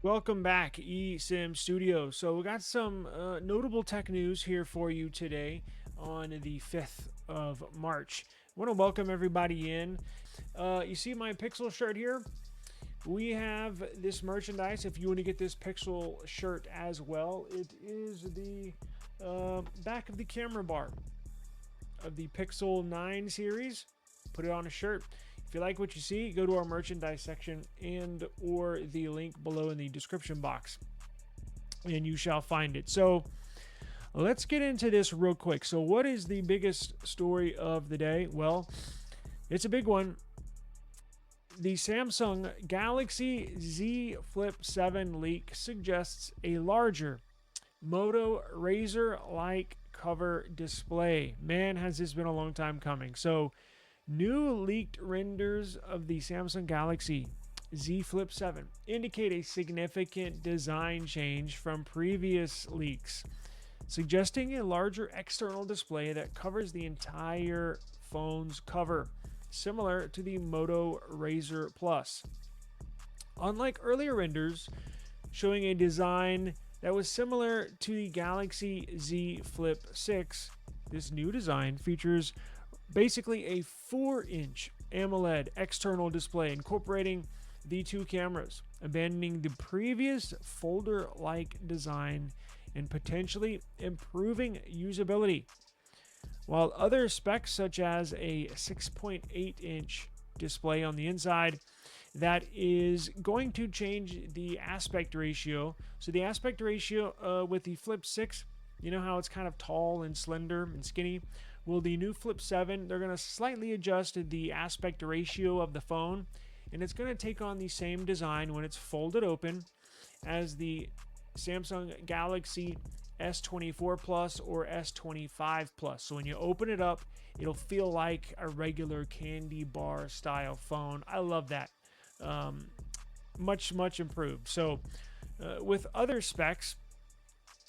Welcome back, eSIM Studio. So we got some notable tech news here for you today on the 5th of March. I want to welcome everybody in. You see my Pixel shirt here? We have this merchandise. If you want to get this Pixel shirt as well, it is the back of the camera bar of the Pixel 9 series. Put it on a shirt. If you like what you see, go to our merchandise section and or the link below in the description box and you shall find it. So let's get into this real quick. So what is the biggest story of the day? Well, it's a big one. The Samsung Galaxy Z Flip 7 leak suggests a larger Moto Razr-like cover display. Man, has this been a long time coming. So new leaked renders of the Samsung Galaxy Z Flip 7 indicate a significant design change from previous leaks, suggesting a larger external display that covers the entire phone's cover, similar to the Moto Razr Plus. Unlike earlier renders showing a design that was similar to the Galaxy Z Flip 6, this new design features basically a 4-inch AMOLED external display incorporating the two cameras, abandoning the previous folder-like design and potentially improving usability. While other specs such as a 6.8-inch display on the inside that is going to change the aspect ratio. So the aspect ratio with the Flip 6, you know how it's kind of tall and slender and skinny? Well, the new Flip 7, they're going to slightly adjust the aspect ratio of the phone, and it's going to take on the same design when it's folded open as the Samsung Galaxy S24 Plus or S25 Plus. So when you open it up, it'll feel like a regular candy bar style phone. I love that. Much improved. So with other specs,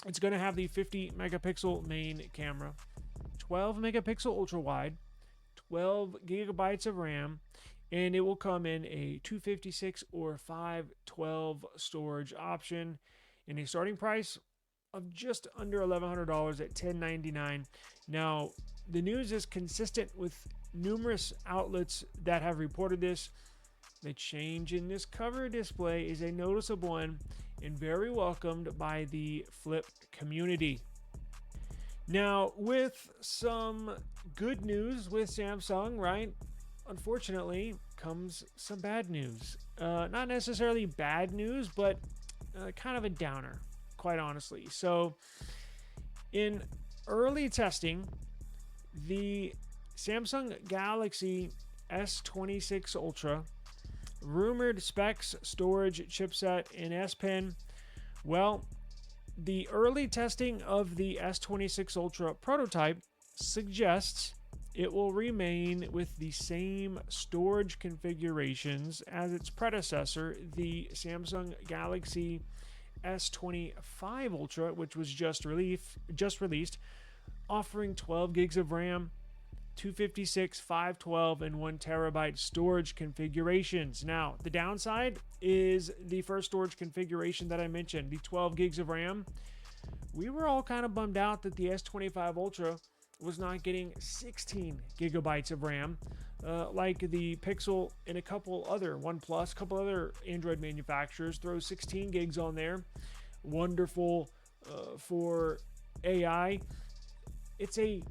it's going to have the 50 megapixel main camera, 12 megapixel ultra wide, 12 gigabytes of RAM, and it will come in a 256 or 512 storage option in a starting price of just under $1,100 at $1,099. Now, the news is consistent with numerous outlets that have reported this. The change in this cover display is a noticeable one and very welcomed by the Flip community. Now, with some good news with Samsung, right? Unfortunately, comes some bad news. Not necessarily bad news, but kind of a downer, quite honestly. So, in early testing, the Samsung Galaxy S26 Ultra, rumored specs, storage, chipset, and S Pen. Well, the early testing of the S26 Ultra prototype suggests it will remain with the same storage configurations as its predecessor, the Samsung Galaxy S25 Ultra, which was just released, offering 12 gigs of RAM, 256, 512, and 1 terabyte storage configurations. Now, the downside is the first storage configuration that I mentioned, the 12 gigs of RAM. We were all kind of bummed out that the S25 Ultra was not getting 16 gigabytes of RAM, like the Pixel and a couple other OnePlus, a couple other Android manufacturers throw 16 gigs on there. Wonderful for AI. It's a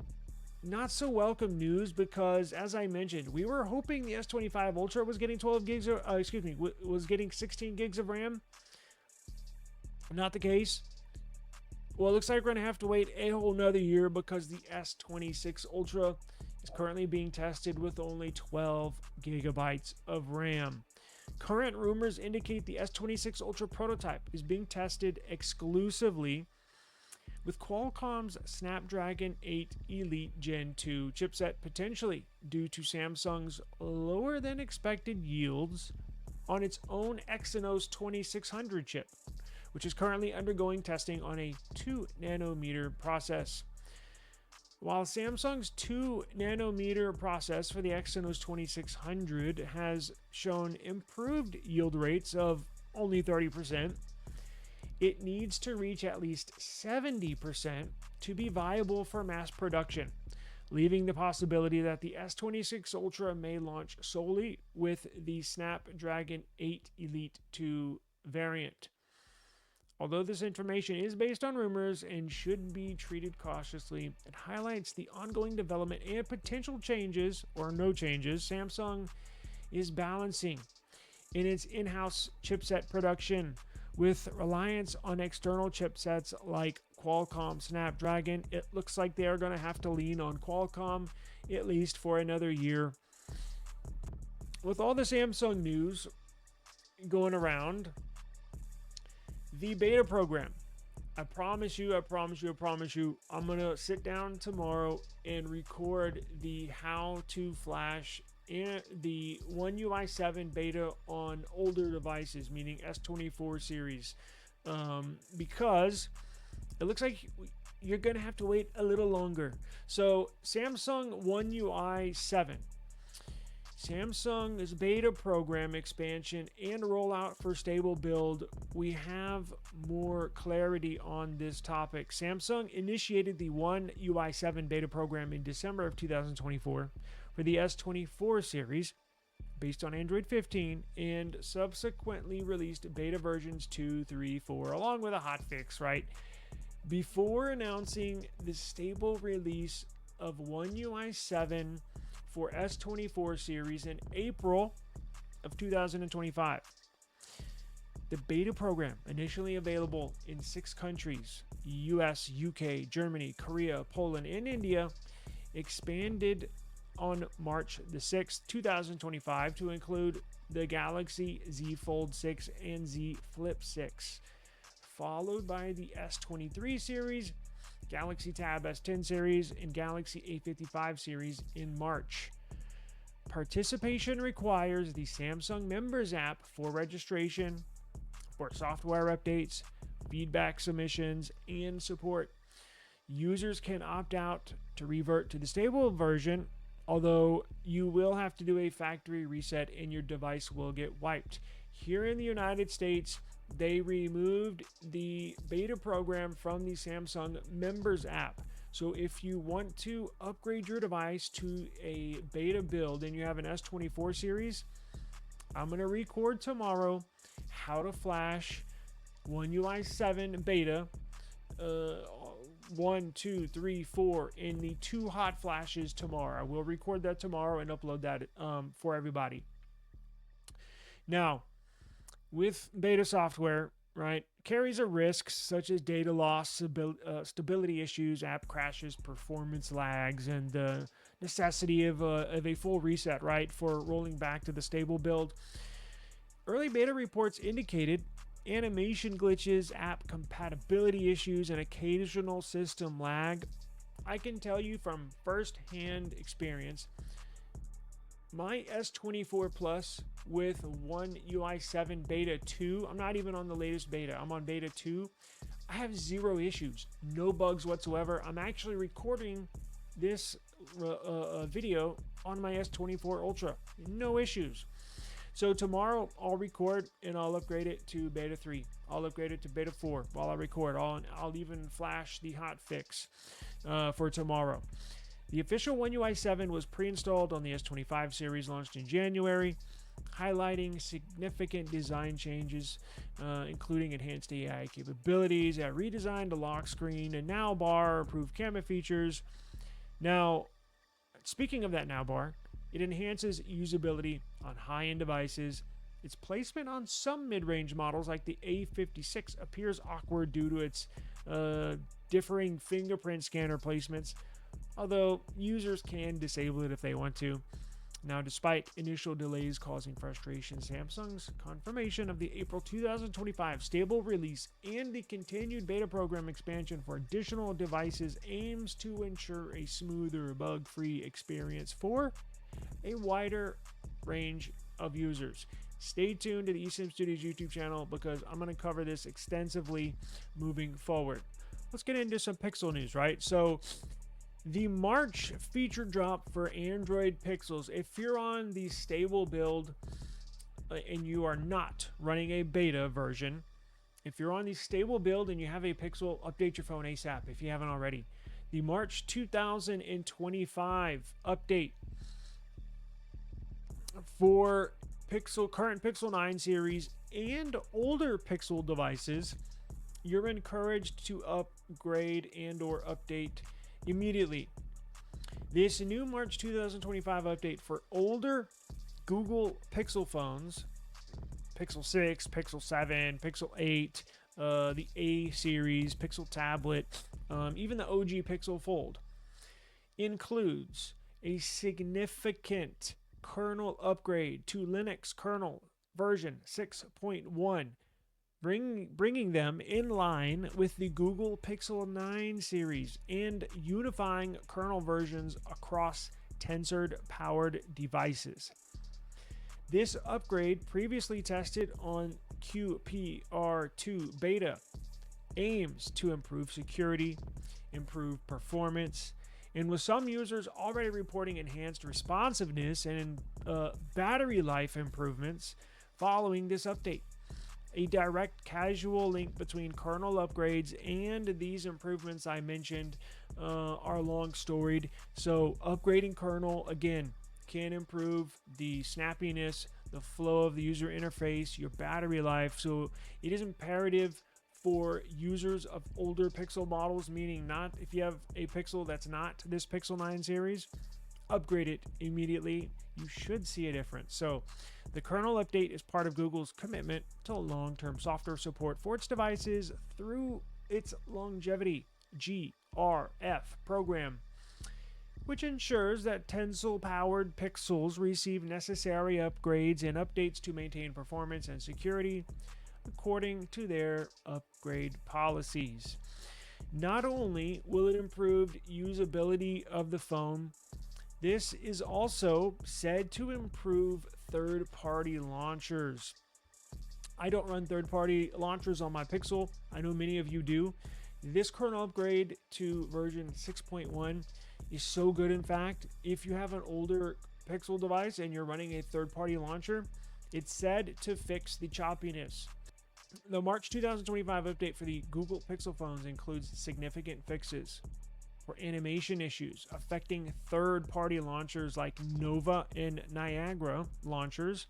not so welcome news because, as I mentioned, we were hoping the S25 Ultra was getting 12 gigs, was getting 16 gigs of RAM. Not the case. Well, it looks like we're going to have to wait a whole nother year because the S26 Ultra is currently being tested with only 12 gigabytes of RAM. Current rumors indicate the S26 Ultra prototype is being tested exclusively with Qualcomm's Snapdragon 8 Elite Gen 2 chipset, potentially due to Samsung's lower than expected yields on its own Exynos 2600 chip, which is currently undergoing testing on a 2 nanometer process. While Samsung's 2 nanometer process for the Exynos 2600 has shown improved yield rates of only 30%. It needs to reach at least 70% to be viable for mass production, leaving the possibility that the S26 Ultra may launch solely with the Snapdragon 8 Elite 2 variant. Although this information is based on rumors and should be treated cautiously, it highlights the ongoing development and potential changes, or no changes, Samsung is balancing in its in-house chipset production. With reliance on external chipsets like Qualcomm Snapdragon, it looks like they are going to have to lean on Qualcomm at least for another year. With all the Samsung news going around, the beta program, I promise you, I'm going to sit down tomorrow and record the how to flash and the One UI 7 beta on older devices, meaning S24 series, because it looks like you're going to have to wait a little longer. So Samsung One UI 7, Samsung's beta program expansion and rollout for stable build. We have more clarity on this topic. Samsung initiated the One UI 7 beta program in December of 2024 for the S24 series based on Android 15, and subsequently released beta versions 2, 3, 4 along with a hotfix, right? Before announcing the stable release of One UI 7 for S24 series in April of 2025. The beta program, initially available in 6 countries, US, UK, Germany, Korea, Poland, and India, expanded on March the 6th, 2025 to include the Galaxy Z Fold 6 and Z Flip 6, followed by the S23 series, Galaxy Tab S10 series, and Galaxy A55 series in March. Participation requires the Samsung Members app for registration, for software updates, feedback submissions, and support. Users can opt out to revert to the stable version, although you will have to do a factory reset and your device will get wiped. Here in the United States, they removed the beta program from the Samsung Members app. So if you want to upgrade your device to a beta build and you have an S24 series, I'm going to record tomorrow how to flash One UI 7 beta 1, 2, 3, 4 in the 2 hot flashes tomorrow. I will record that tomorrow and upload that for everybody. Now, with beta software, right, carries a risk such as data loss, stability issues, app crashes, performance lags, and the necessity of a full reset, right, for rolling back to the stable build. Early beta reports indicated animation glitches, app compatibility issues, and occasional system lag. I can tell you from first-hand experience, my S24 Plus with One UI 7 Beta 2, I'm not even on the latest beta, I'm on Beta 2, I have 0 issues, no bugs whatsoever. I'm actually recording this video on my S24 Ultra, no issues. So tomorrow I'll record and I'll upgrade it to Beta 3. I'll upgrade it to Beta 4 while I record. I'll even flash the hot fix for tomorrow. The official One UI 7 was pre-installed on the S25 series launched in January, highlighting significant design changes, including enhanced AI capabilities, a redesigned lock screen, a now bar, improved camera features. Now, speaking of that now bar, it enhances usability on high-end devices. Its placement on some mid-range models like the A56 appears awkward due to its differing fingerprint scanner placements, although users can disable it if they want to. Now, despite initial delays causing frustration, Samsung's confirmation of the April 2025 stable release and the continued beta program expansion for additional devices aims to ensure a smoother, bug-free experience for a wider range of users. Stay tuned to the eSIM Studios YouTube channel because I'm going to cover this extensively moving forward. Let's get into some Pixel news, right? So, the March feature drop for Android Pixels. If you're on the stable build, and you are not running a beta version, if you're on the stable build and you have a Pixel, update your phone ASAP if you haven't already. The March 2025 update for current Pixel 9 series and older Pixel devices, you're encouraged to upgrade and or update immediately. This new March 2025 update for older Google Pixel phones, Pixel 6, Pixel 7, Pixel 8, the A series, Pixel tablet, even the OG Pixel Fold, includes a significant kernel upgrade to Linux kernel version 6.1, bringing them in line with the Google Pixel 9 series and unifying kernel versions across Tensor-powered devices. This upgrade, previously tested on QPR2 beta, aims to improve security, improve performance, and with some users already reporting enhanced responsiveness and battery life improvements following this update. A direct causal link between kernel upgrades and these improvements I mentioned are long storied. So upgrading kernel, again, can improve the snappiness, the flow of the user interface, your battery life. So it is imperative for users of older Pixel models, meaning not if you have a Pixel that's not this Pixel 9 series, upgrade it immediately. You should see a difference. So the kernel update is part of Google's commitment to long-term software support for its devices through its longevity GRF program, which ensures that Tensor-powered Pixels receive necessary upgrades and updates to maintain performance and security according to their upgrade policies. Not only will it improve usability of the phone, this is also said to improve third-party launchers. I don't run third-party launchers on my Pixel. I know many of you do. This kernel upgrade to version 6.1 is so good. In fact, if you have an older Pixel device and you're running a third-party launcher, it's said to fix the choppiness. The March 2025 update for the Google Pixel phones includes significant fixes for animation issues affecting third-party launchers like Nova and Niagara launchers,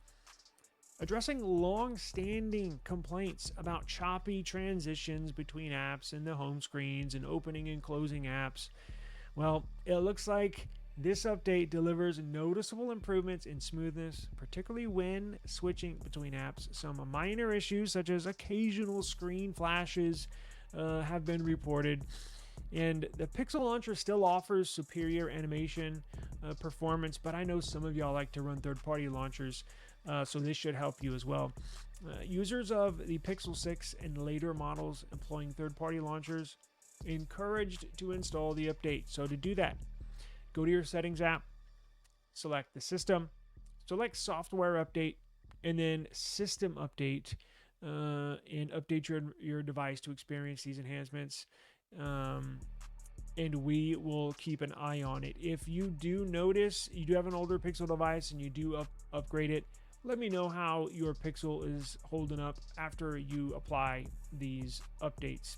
addressing long-standing complaints about choppy transitions between apps and the home screens and opening and closing apps. Well, it looks like this update delivers noticeable improvements in smoothness, particularly when switching between apps. Some minor issues, such as occasional screen flashes, have been reported. And the Pixel launcher still offers superior animation performance, but I know some of y'all like to run third-party launchers, so this should help you as well. Users of the Pixel 6 and later models employing third-party launchers encouraged to install the update. So to do that, go to your settings app, select the system, select software update, and then system update, and update your device to experience these enhancements. And we will keep an eye on it. If you do notice you do have an older Pixel device and you do upgrade it, let me know how your Pixel is holding up after you apply these updates.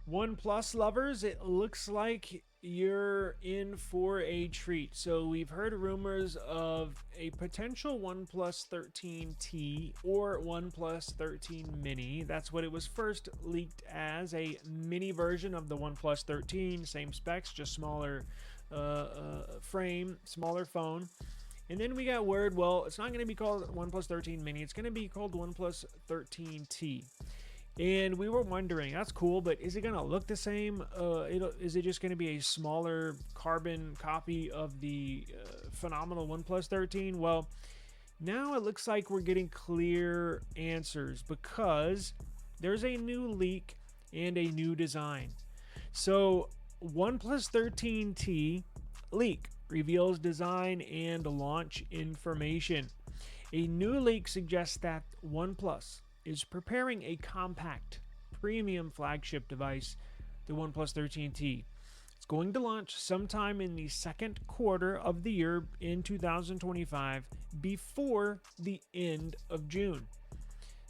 OnePlus lovers, it looks like you're in for a treat. So we've heard rumors of a potential OnePlus 13T or OnePlus 13 Mini. That's what it was first leaked as, a mini version of the OnePlus 13, same specs, just smaller frame, smaller phone. And then we got word, well, it's not going to be called OnePlus 13 Mini, it's going to be called OnePlus 13T. And we were wondering, that's cool, but is it going to look the same? Is it just going to be a smaller carbon copy of the phenomenal OnePlus 13? Well, now it looks like we're getting clear answers because there's a new leak and a new design. So OnePlus 13T leak reveals design and launch information. A new leak suggests that OnePlus is preparing a compact, premium flagship device, the OnePlus 13T. It's It's going to launch sometime in the second quarter of the year in 2025, before the end of June.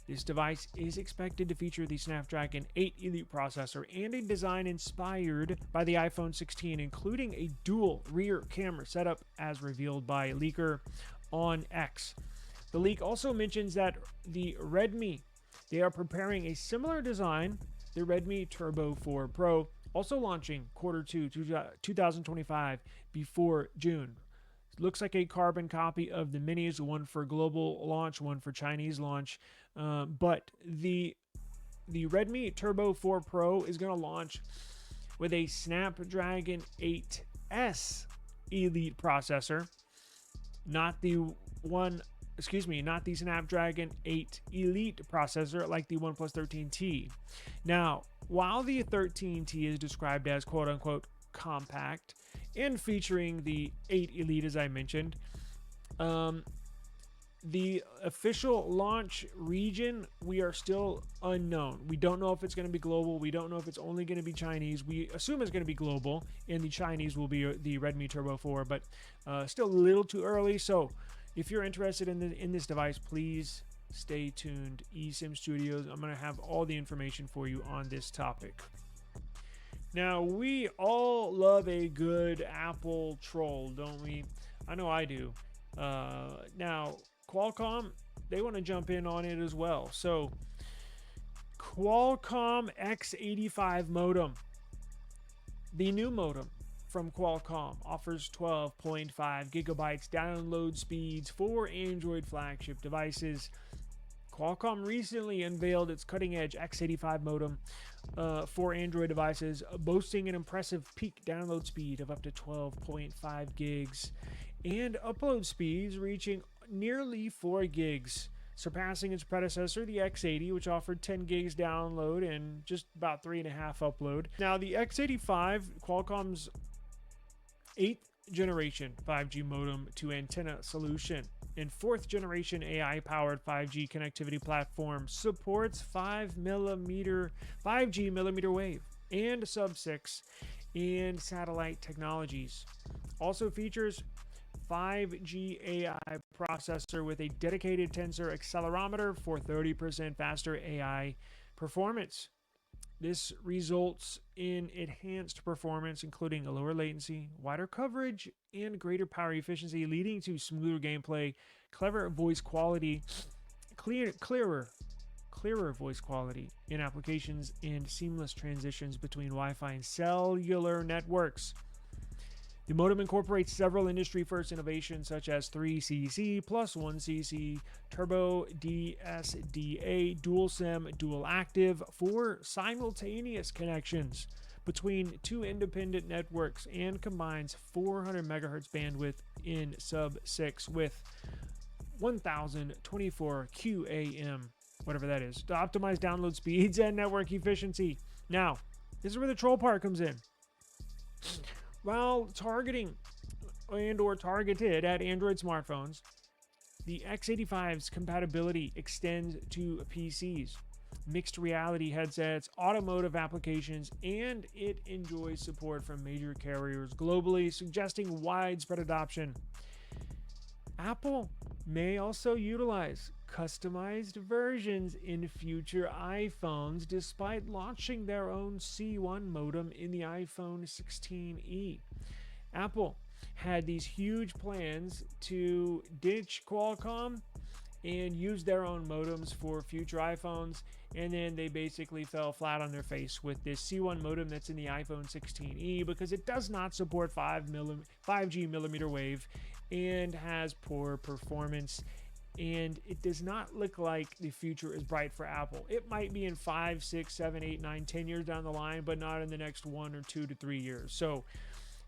This device is expected to feature the Snapdragon 8 Elite processor and a design inspired by the iPhone 16, including a dual rear camera setup as revealed by leaker on X. The leak also mentions that the Redmi, they are preparing a similar design, the Redmi Turbo 4 Pro, also launching quarter 2 2025 before June. Looks like a carbon copy of the minis, one for global launch, one for Chinese launch. But the Redmi Turbo 4 Pro is going to launch with a Snapdragon 8S Elite processor, not the Snapdragon 8 Elite processor like the OnePlus 13T. Now, while the 13T is described as quote-unquote compact and featuring the 8 Elite, as I mentioned, the official launch region, we are still unknown. We don't know if it's going to be global. We don't know if it's only going to be Chinese. We assume it's going to be global, and the Chinese will be the Redmi Turbo 4, but still a little too early. So if you're interested in this device, please stay tuned. eSIM Studios, I'm going to have all the information for you on this topic. Now, we all love a good Apple troll, don't we? I know I do. Now, Qualcomm, they want to jump in on it as well. So, Qualcomm X85 Modem. The new modem from Qualcomm offers 12.5 gigabytes download speeds for Android flagship devices. Qualcomm recently unveiled its cutting-edge X85 modem for Android devices, boasting an impressive peak download speed of up to 12.5 gigs and upload speeds reaching nearly 4 gigs, surpassing its predecessor, the X80, which offered 10 gigs download and just about 3.5 upload. Now, the X85, Qualcomm's 8th generation 5G modem to antenna solution and 4th generation AI-powered 5G connectivity platform, supports 5G millimeter wave and sub-6 and satellite technologies. Also features 5G AI processor with a dedicated tensor accelerometer for 30% faster AI performance. This results in enhanced performance, including a lower latency, wider coverage, and greater power efficiency, leading to smoother gameplay, clearer voice quality in applications, and seamless transitions between Wi-Fi and cellular networks. The modem incorporates several industry-first innovations such as 3cc plus 1cc Turbo DSDA Dual SIM Dual Active for simultaneous connections between two independent networks, and combines 400 megahertz bandwidth in sub-6 with 1024 QAM, whatever that is, to optimize download speeds and network efficiency. Now, this is where the troll part comes in. While targeting and/or targeted at Android smartphones, the X85's compatibility extends to PCs, mixed reality headsets, automotive applications, and it enjoys support from major carriers globally, suggesting widespread adoption. Apple may also utilize customized versions in future iPhones, despite launching their own C1 modem in the iPhone 16e. Apple had these huge plans to ditch Qualcomm and use their own modems for future iPhones, and then they basically fell flat on their face with this C1 modem that's in the iPhone 16e because it does not support 5G millimeter wave and has poor performance, and it does not look like the future is bright for Apple. It might be in 5, 6, 7, 8, 9, 10 years down the line, but not in the next 1 or 2 to 3 years. So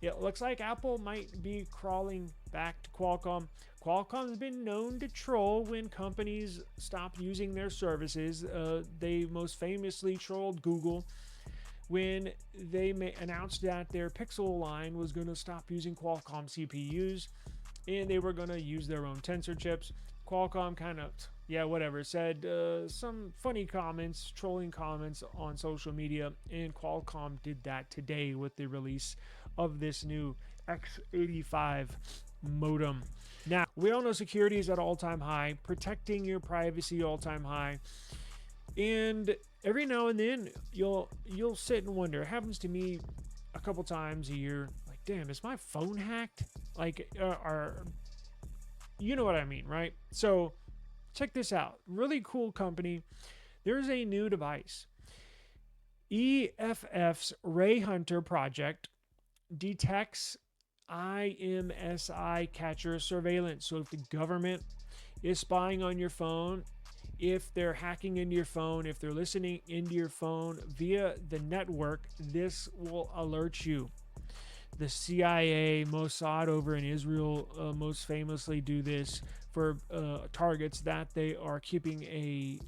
it looks like Apple might be crawling back to Qualcomm. Qualcomm's been known to troll when companies stop using their services. They most famously trolled Google when they announced that their Pixel line was going to stop using Qualcomm CPUs and they were going to use their own tensor chips. Qualcomm kind of, said some funny comments, trolling comments on social media, and Qualcomm did that today with the release of this new X85 modem. Now, we all know security is at all-time high, protecting your privacy all-time high. And every now and then you'll sit and wonder. It happens to me a couple times a year. Like, damn, is my phone hacked? Like, you know what I mean, right? So check this out. Really cool company. There's a new device. EFF's Ray Hunter project detects IMSI catcher surveillance. So if the government is spying on your phone, if they're hacking into your phone, if they're listening into your phone via the network, this will alert you. The CIA, Mossad over in Israel most famously do this for targets that they are keeping a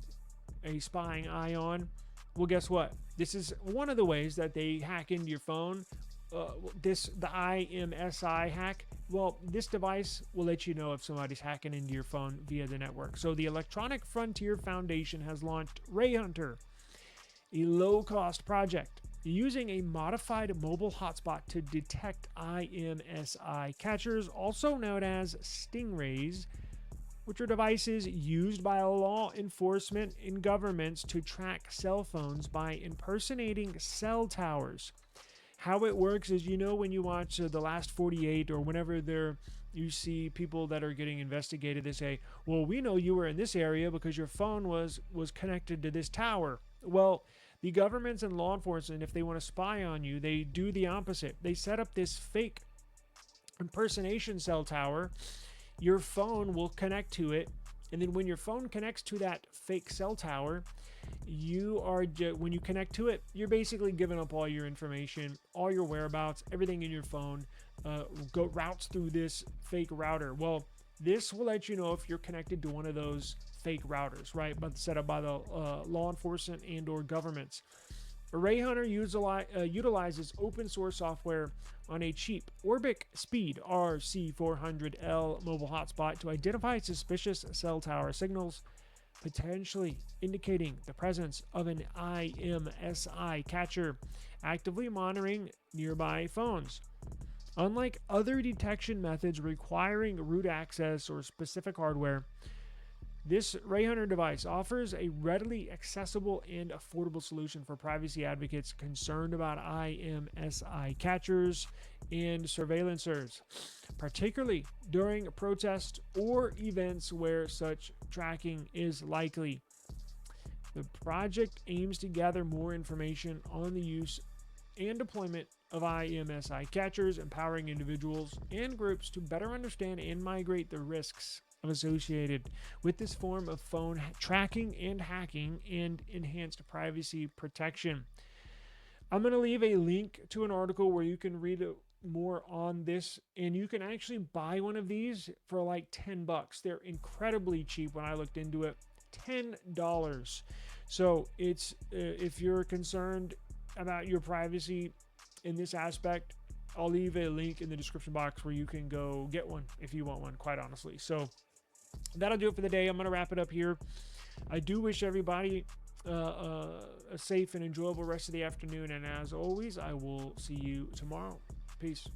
spying eye on. Well, guess what? This is one of the ways that they hack into your phone. The IMSI hack. Well, this device will let you know if somebody's hacking into your phone via the network. So the Electronic Frontier Foundation has launched Ray Hunter, a low-cost project using a modified mobile hotspot to detect IMSI catchers, also known as stingrays, which are devices used by law enforcement in governments to track cell phones by impersonating cell towers. How it works is, when you watch The Last 48 or whenever you see people that are getting investigated, they say, well, we know you were in this area because your phone was connected to this tower. Well, the governments and law enforcement, if they want to spy on you, they do the opposite. They set up this fake impersonation cell tower. Your phone will connect to it. And then when your phone connects to that fake cell tower, when you connect to it, you're basically giving up all your information, all your whereabouts, everything in your phone routes through this fake router. Well, this will let you know if you're connected to one of those fake routers, right? But set up by the law enforcement and or governments. Ray Hunter utilizes open source software on a cheap Orbic Speed RC400L mobile hotspot to identify suspicious cell tower signals, potentially indicating the presence of an IMSI catcher actively monitoring nearby phones. Unlike other detection methods requiring root access or specific hardware, this Ray Hunter device offers a readily accessible and affordable solution for privacy advocates concerned about IMSI catchers and surveillancers, particularly during protests or events where such tracking is likely. The project aims to gather more information on the use and deployment of IMSI catchers, empowering individuals and groups to better understand and mitigate the risks associated with this form of phone tracking and hacking and enhanced privacy protection. I'm going to leave a link to an article where you can read more on this, and you can actually buy one of these for like $10. They're incredibly cheap when I looked into it. $10. So it's if you're concerned about your privacy in this aspect, I'll leave a link in the description box where you can go get one if you want one, quite honestly. So that'll do it for the day. I'm going to wrap it up here. I do wish everybody a safe and enjoyable rest of the afternoon. And as always, I will see you tomorrow. Peace.